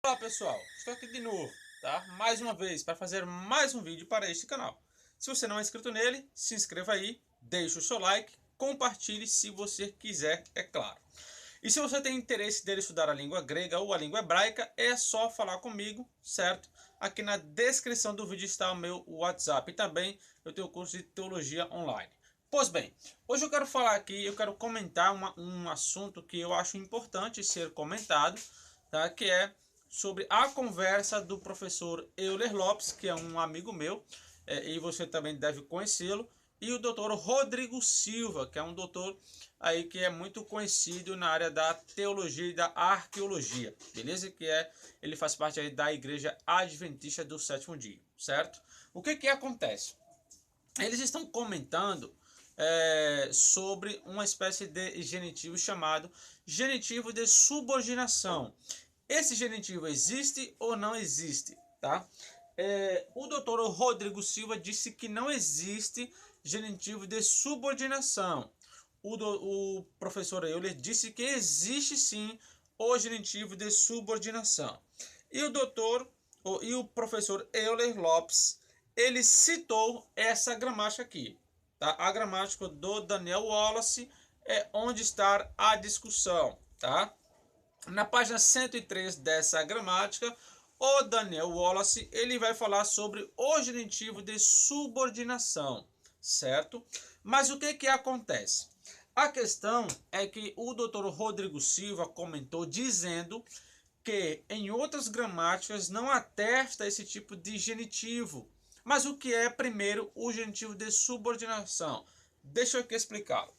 Olá pessoal, estou aqui de novo, tá? Mais uma vez para fazer mais um vídeo para este canal. Se você não é inscrito nele, se inscreva aí, deixe o seu like, compartilhe se você quiser, é claro. E se você tem interesse de estudar a língua grega ou a língua hebraica, é só falar comigo, certo? Aqui na descrição do vídeo está o meu WhatsApp e também eu tenho o curso de teologia online. Pois bem, hoje eu quero falar aqui, eu quero comentar um assunto que eu acho importante ser comentado, tá? Que é sobre a conversa do professor Euler Lopes, que é um amigo meu, e você também deve conhecê-lo, e o doutor Rodrigo Silva, que é um doutor aí que é muito conhecido na área da teologia e da arqueologia, beleza? Ele faz parte aí da Igreja Adventista do Sétimo Dia, certo? O que acontece? Eles estão comentando sobre uma espécie de genitivo chamado genitivo de subordinação. Esse genitivo existe ou não existe, tá? O doutor Rodrigo Silva disse que não existe genitivo de subordinação. O professor Euler disse que existe sim o genitivo de subordinação. E o professor Euler Lopes, ele citou essa gramática aqui, tá? A gramática do Daniel Wallace é onde está a discussão, tá? Na página 103 dessa gramática, o Daniel Wallace ele vai falar sobre o genitivo de subordinação, certo? Mas o que acontece? A questão é que o Dr. Rodrigo Silva comentou dizendo que em outras gramáticas não atesta esse tipo de genitivo. Mas o que é primeiro o genitivo de subordinação? Deixa eu aqui explicar.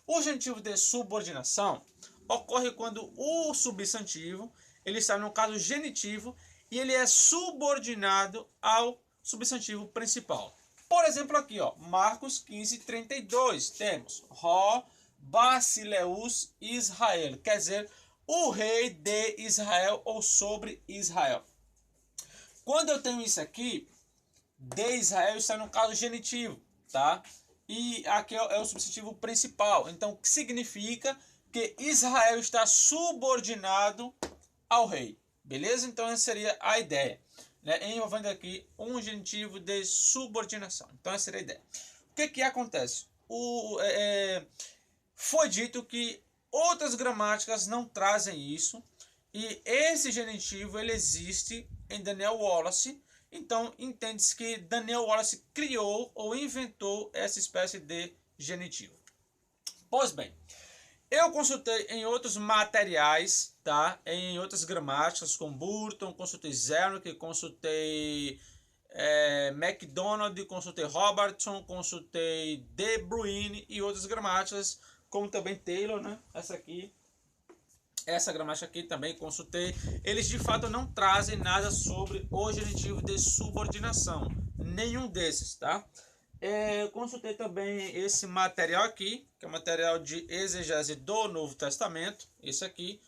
O genitivo de subordinação ocorre quando o substantivo ele está no caso genitivo e ele é subordinado ao substantivo principal. Por exemplo, aqui, ó, Marcos 15:32, temos Ró Basileus Israel, quer dizer, o rei de Israel ou sobre Israel. Quando eu tenho isso aqui, de Israel está no caso genitivo, tá? E aqui é o substantivo principal. Então, o que significa que Israel está subordinado ao rei. Beleza? Então, essa seria a ideia, né? Envolvendo aqui um genitivo de subordinação. Então, essa seria a ideia. O que acontece? Foi dito que outras gramáticas não trazem isso. E esse genitivo ele existe em Daniel Wallace. Então, entende-se que Daniel Wallace criou ou inventou essa espécie de genitivo. Pois bem, eu consultei em outros materiais, tá? Em outras gramáticas, com Burton, consultei Zernick, consultei MacDonald, consultei Robertson, consultei De Bruyne e outras gramáticas, como também Taylor, né? Essa gramática aqui também consultei. Eles de fato não trazem nada sobre o genitivo de subordinação. Nenhum desses, tá? Eu consultei também esse material aqui, que é o material de exegese do Novo Testamento. Esse aqui,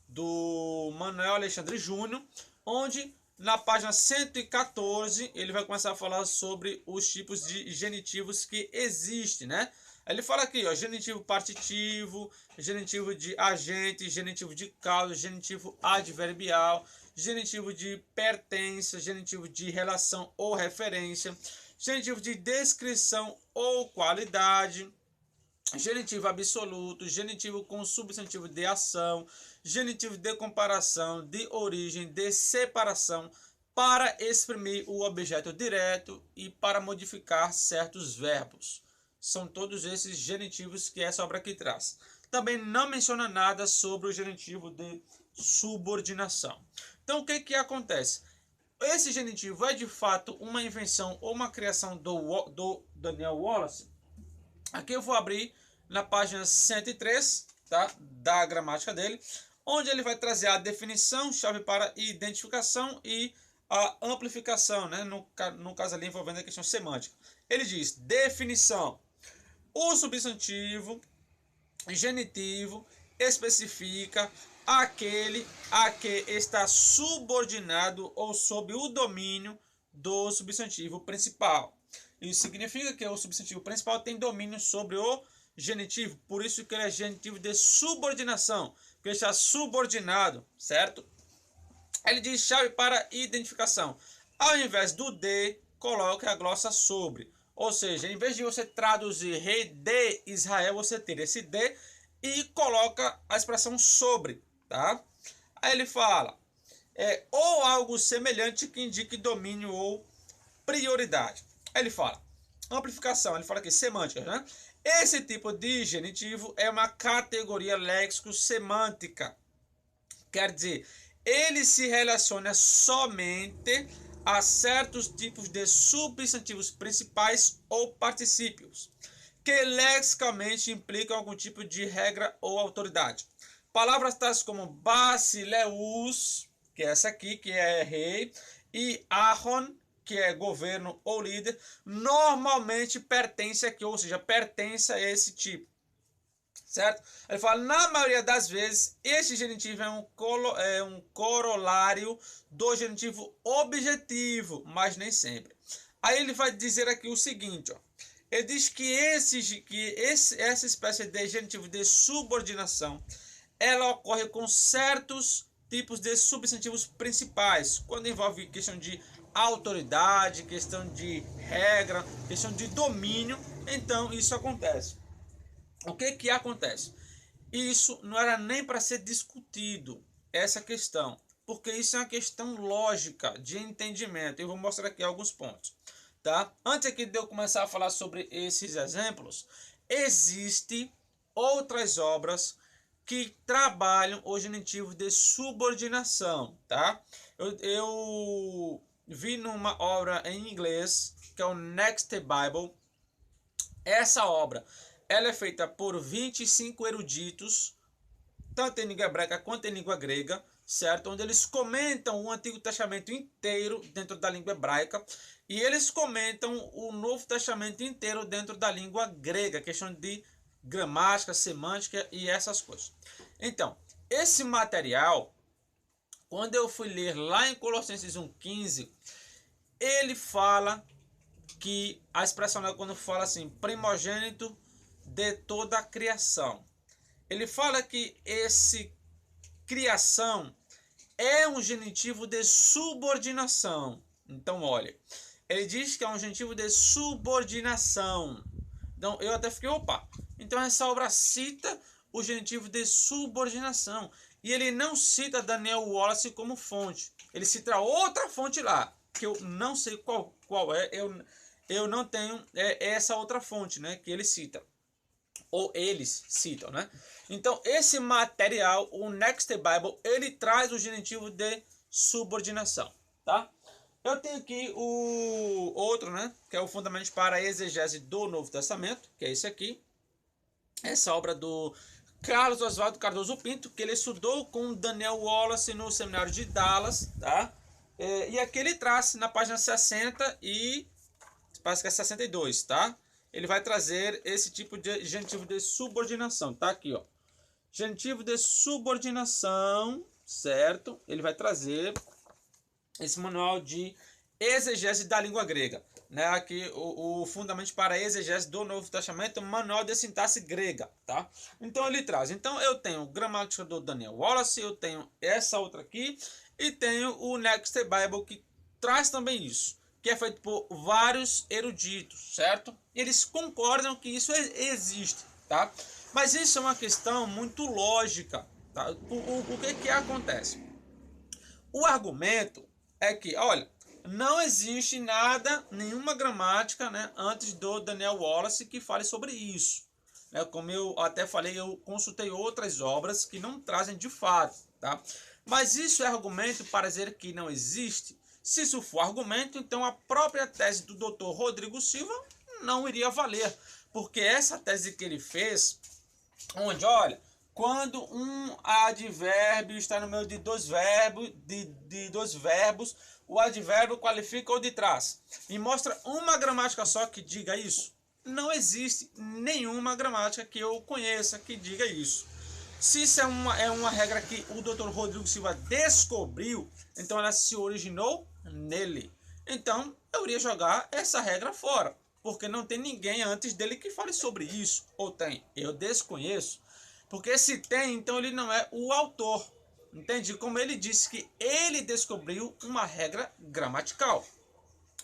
do Manuel Alexandre Júnior, onde na página 114 ele vai começar a falar sobre os tipos de genitivos que existem, né? Ele fala aqui, ó, genitivo partitivo, genitivo de agente, genitivo de causa, genitivo adverbial, genitivo de pertença, genitivo de relação ou referência, genitivo de descrição ou qualidade, genitivo absoluto, genitivo com substantivo de ação, genitivo de comparação, de origem, de separação, para exprimir o objeto direto e para modificar certos verbos. São todos esses genitivos que essa obra aqui traz. Também não menciona nada sobre o genitivo de subordinação. Então, o que acontece? Esse genitivo é de fato uma invenção ou uma criação do Daniel Wallace? Aqui eu vou abrir na página 103, tá? Da gramática dele, onde ele vai trazer a definição, chave para identificação e a amplificação, né? No caso ali envolvendo a questão semântica. Ele diz, definição, o substantivo genitivo especifica aquele a que está subordinado ou sob o domínio do substantivo principal. Isso significa que o substantivo principal tem domínio sobre o genitivo, por isso que ele é genitivo de subordinação, porque ele está subordinado, certo? Ele diz chave para identificação. Ao invés do de, coloque a glossa sobre. Ou seja, em vez de você traduzir rei de Israel, você tira esse de e coloca a expressão sobre, tá? Aí ele fala, ou algo semelhante que indique domínio ou prioridade. Aí ele fala, amplificação, ele fala aqui, semântica, né? Esse tipo de genitivo é uma categoria léxico-semântica. Quer dizer, ele se relaciona somente a certos tipos de substantivos principais ou particípios, que lexicamente implicam algum tipo de regra ou autoridade. Palavras tais como basileus, que é essa aqui, que é rei, e Ahon, que é governo ou líder, normalmente pertence aqui, ou seja, pertence a esse tipo. Certo? Ele fala, na maioria das vezes, este genitivo é um corolário do genitivo objetivo, mas nem sempre. Aí ele vai dizer aqui o seguinte, ó. Ele diz que essa espécie de genitivo de subordinação, ela ocorre com certos tipos de substantivos principais, quando envolve questão de autoridade, questão de regra, questão de domínio, então isso acontece. O que acontece? Isso não era nem para ser discutido, essa questão, porque isso é uma questão lógica, de entendimento. Eu vou mostrar aqui alguns pontos. Tá? Antes aqui de eu começar a falar sobre esses exemplos, existem outras obras que trabalham o genitivo de subordinação. Tá? Eu vi numa obra em inglês, que é o Next Bible. Essa obra ela é feita por 25 eruditos, tanto em língua hebraica quanto em língua grega, certo? Onde eles comentam o Antigo Testamento inteiro dentro da língua hebraica e eles comentam o Novo Testamento inteiro dentro da língua grega, questão de gramática, semântica e essas coisas. Então, esse material, quando eu fui ler lá em Colossenses 1,15, ele fala que a expressão, quando fala assim, primogênito de toda a criação, ele fala que esse criação é um genitivo de subordinação. Então, olha, ele diz que é um genitivo de subordinação. Então, eu até fiquei, opa, então essa obra cita o genitivo de subordinação. E ele não cita Daniel Wallace como fonte. Ele cita outra fonte lá, que eu não sei qual é, eu não tenho essa outra fonte, né, que ele cita. Ou eles citam, né? Então, esse material, o Next Bible, ele traz o genitivo de subordinação, tá? Eu tenho aqui o outro, né? Que é o Fundamentos para a Exegese do Novo Testamento, que é esse aqui. Essa obra do Carlos Oswaldo Cardoso Pinto, que ele estudou com Daniel Wallace no seminário de Dallas, tá? E aqui ele traz na página 60 e parece que é 62, tá? Ele vai trazer esse tipo de genitivo de subordinação, tá aqui, ó. Genitivo de subordinação, certo? Ele vai trazer esse manual de exegese da língua grega, né? Aqui o Fundamentos para a Exegese do Novo Testamento, manual de sintaxe grega, tá? Então ele traz. Então eu tenho gramática do Daniel Wallace, eu tenho essa outra aqui e tenho o Next Bible que traz também isso, que é feito por vários eruditos, certo? Eles concordam que isso existe, tá? Mas isso é uma questão muito lógica, tá? O que acontece? O argumento é que, olha, não existe nada, nenhuma gramática, né, antes do Daniel Wallace que fale sobre isso. Né? Como eu até falei, eu consultei outras obras que não trazem de fato, tá? Mas isso é argumento para dizer que não existe? Se isso for argumento, então a própria tese do Dr. Rodrigo Silva não iria valer, porque essa tese que ele fez, onde, olha, quando um advérbio está no meio de dois verbos, o advérbio qualifica o de trás. E mostra uma gramática só que diga isso. Não existe nenhuma gramática que eu conheça que diga isso. Se isso é uma regra que o Dr. Rodrigo Silva descobriu, então ela se originou nele. Então eu iria jogar essa regra fora, porque não tem ninguém antes dele que fale sobre isso. Ou tem? Eu desconheço. Porque se tem, então ele não é o autor, Entende? Como ele disse que ele descobriu uma regra gramatical.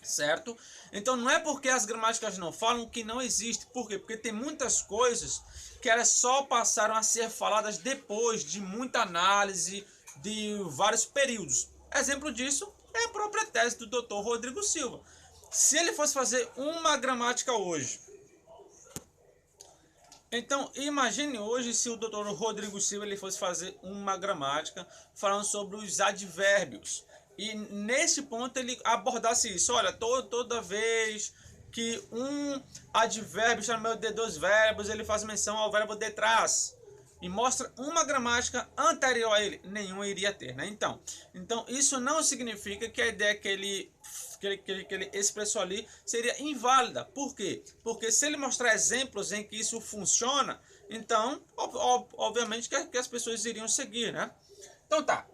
Certo? Então não é porque as gramáticas não falam que não existe. Por quê? Porque tem muitas coisas que elas só passaram a ser faladas depois de muita análise de vários períodos. Exemplo disso é a própria tese do Dr. Rodrigo Silva. Se ele fosse fazer uma gramática hoje, então imagine hoje se o Dr. Rodrigo Silva ele fosse fazer uma gramática falando sobre os advérbios. E nesse ponto ele abordasse isso. Olha, toda vez que um advérbio está no meio de dois verbos, ele faz menção ao verbo detrás. E mostra uma gramática anterior a ele. Nenhuma iria ter, né? Então isso não significa que a ideia que ele expressou ali seria inválida. Por quê? Porque se ele mostrar exemplos em que isso funciona, então, obviamente que as pessoas iriam seguir, né? Então tá.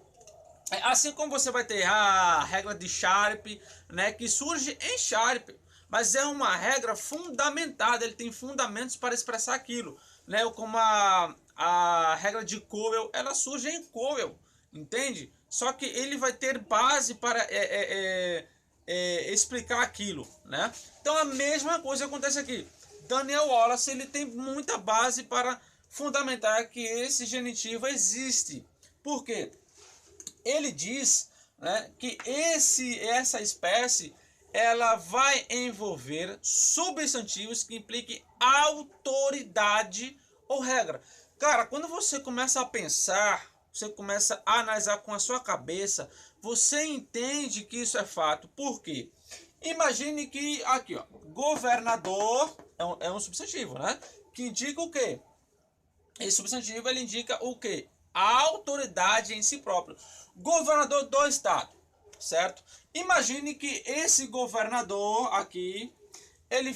Assim como você vai ter a regra de Sharp, né, que surge em Sharp, mas é uma regra fundamentada, ele tem fundamentos para expressar aquilo, né, como a regra de Cowell, ela surge em Cowell, entende? Só que ele vai ter base para explicar aquilo, né? Então a mesma coisa acontece aqui. Daniel Wallace ele tem muita base para fundamentar que esse genitivo existe. Por quê? Ele diz, né, que essa espécie ela vai envolver substantivos que impliquem autoridade ou regra. Cara, quando você começa a pensar, você começa a analisar com a sua cabeça, você entende que isso é fato. Por quê? Imagine que aqui, ó, governador é um substantivo, né? Que indica o quê? Esse substantivo ele indica o quê? A autoridade em si próprio. Governador do estado, certo? Imagine que esse governador aqui, ele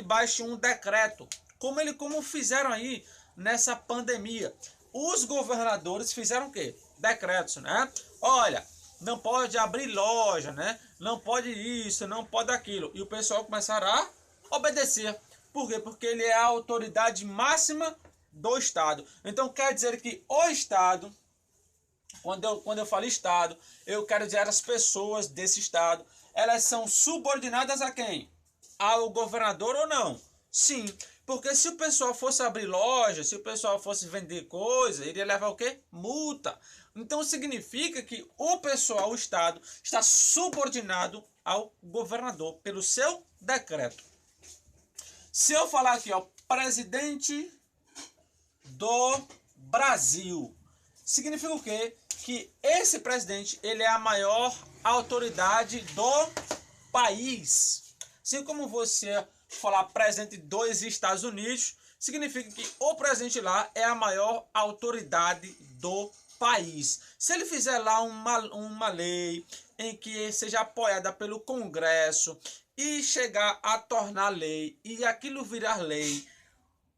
baixe um decreto, como fizeram aí nessa pandemia. Os governadores fizeram o quê? Decretos, né? Olha, não pode abrir loja, né? Não pode isso, não pode aquilo. E o pessoal começará a obedecer. Por quê? Porque ele é a autoridade máxima do estado. Então quer dizer que o estado, quando eu falo estado, eu quero dizer as pessoas desse estado, elas são subordinadas a quem? Ao governador ou não? Sim, porque se o pessoal fosse abrir loja, se o pessoal fosse vender coisa, iria levar o quê? Multa. Então significa que o pessoal, o estado, está subordinado ao governador pelo seu decreto. Se eu falar aqui, ó, presidente do Brasil, significa o quê? Que esse presidente ele é a maior autoridade do país. Assim como você falar presidente dos Estados Unidos, significa que o presidente lá é a maior autoridade do país. Se ele fizer lá uma lei em que seja apoiada pelo Congresso e chegar a tornar lei e aquilo virar lei,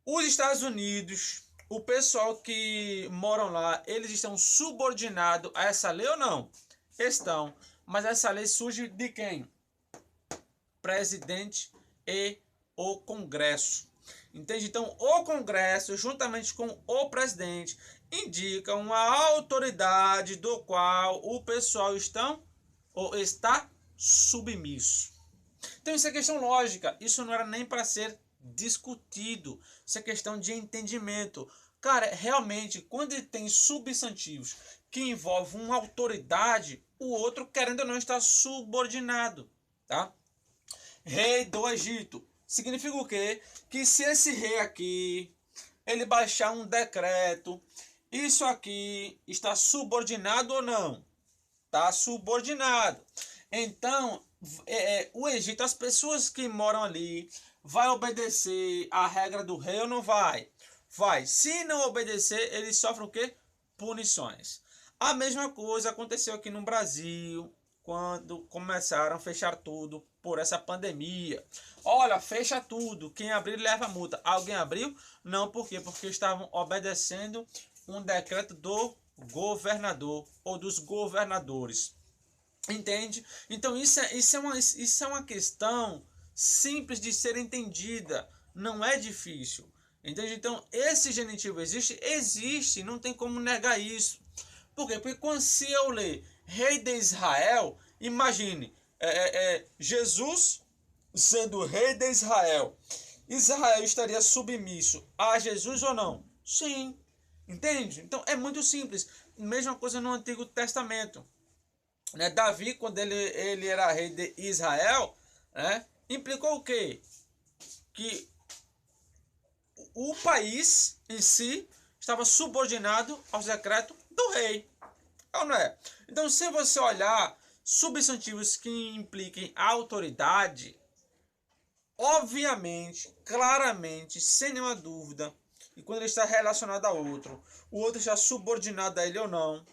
os Estados Unidos, o pessoal que moram lá, eles estão subordinados a essa lei ou não? Estão. Mas essa lei surge de quem? Presidente e o Congresso. Entende? Então, o Congresso, juntamente com o presidente, indica uma autoridade do qual o pessoal está submisso. Então, isso é questão lógica. Isso não era nem para ser discutido. Isso é questão de entendimento. Cara, realmente, quando ele tem substantivos que envolvem uma autoridade, o outro, querendo ou não, está subordinado. Tá? Rei do Egito. Significa o quê? Que se esse rei aqui, ele baixar um decreto, isso aqui está subordinado ou não? Está subordinado. Então, o Egito, as pessoas que moram ali, vai obedecer a regra do rei ou não vai? Vai. Se não obedecer, eles sofrem o quê? Punições. A mesma coisa aconteceu aqui no Brasil, quando começaram a fechar tudo por essa pandemia. Olha, fecha tudo, quem abrir leva multa. Alguém abriu? Não, por quê? Porque estavam obedecendo um decreto do governador ou dos governadores. Entende? Então isso é uma questão simples de ser entendida, não é difícil. Entende? Então esse genitivo existe? Existe, não tem como negar isso. Por quê? Porque quando se eu ler rei de Israel, imagine, Jesus sendo rei de Israel. Israel estaria submisso a Jesus ou não? Sim. Entende? Então é muito simples. Mesma coisa no Antigo Testamento. Né? Davi, quando ele era rei de Israel, né? Implicou o quê? Que o país em si estava subordinado aos decretos do rei. Ou não é? Então, se você olhar substantivos que impliquem autoridade, obviamente, claramente, sem nenhuma dúvida, e quando ele está relacionado a outro, o outro está subordinado a ele ou não.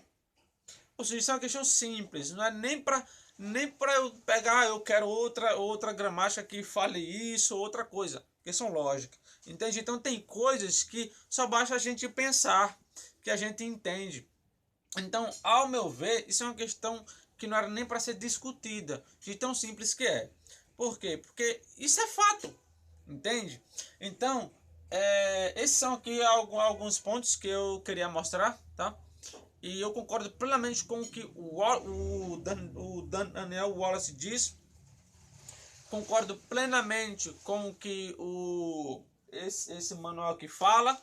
Ou seja, isso é uma questão simples, não é nem para eu pegar, eu quero outra gramática que fale isso, outra coisa, questão lógica. Entende? Então tem coisas que só basta a gente pensar, que a gente entende. Então, ao meu ver, isso é uma questão que não era nem para ser discutida, de tão simples que é. Por quê? Porque isso é fato, entende? Então, esses são aqui alguns pontos que eu queria mostrar, tá? E eu concordo plenamente com o que o Daniel Wallace diz. Concordo plenamente com o que esse manual aqui fala.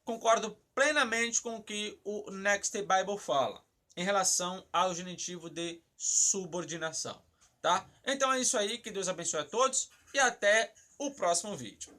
Concordo plenamente com o que o Next Bible fala em relação ao genitivo de subordinação, tá? Então é isso aí, que Deus abençoe a todos e até o próximo vídeo.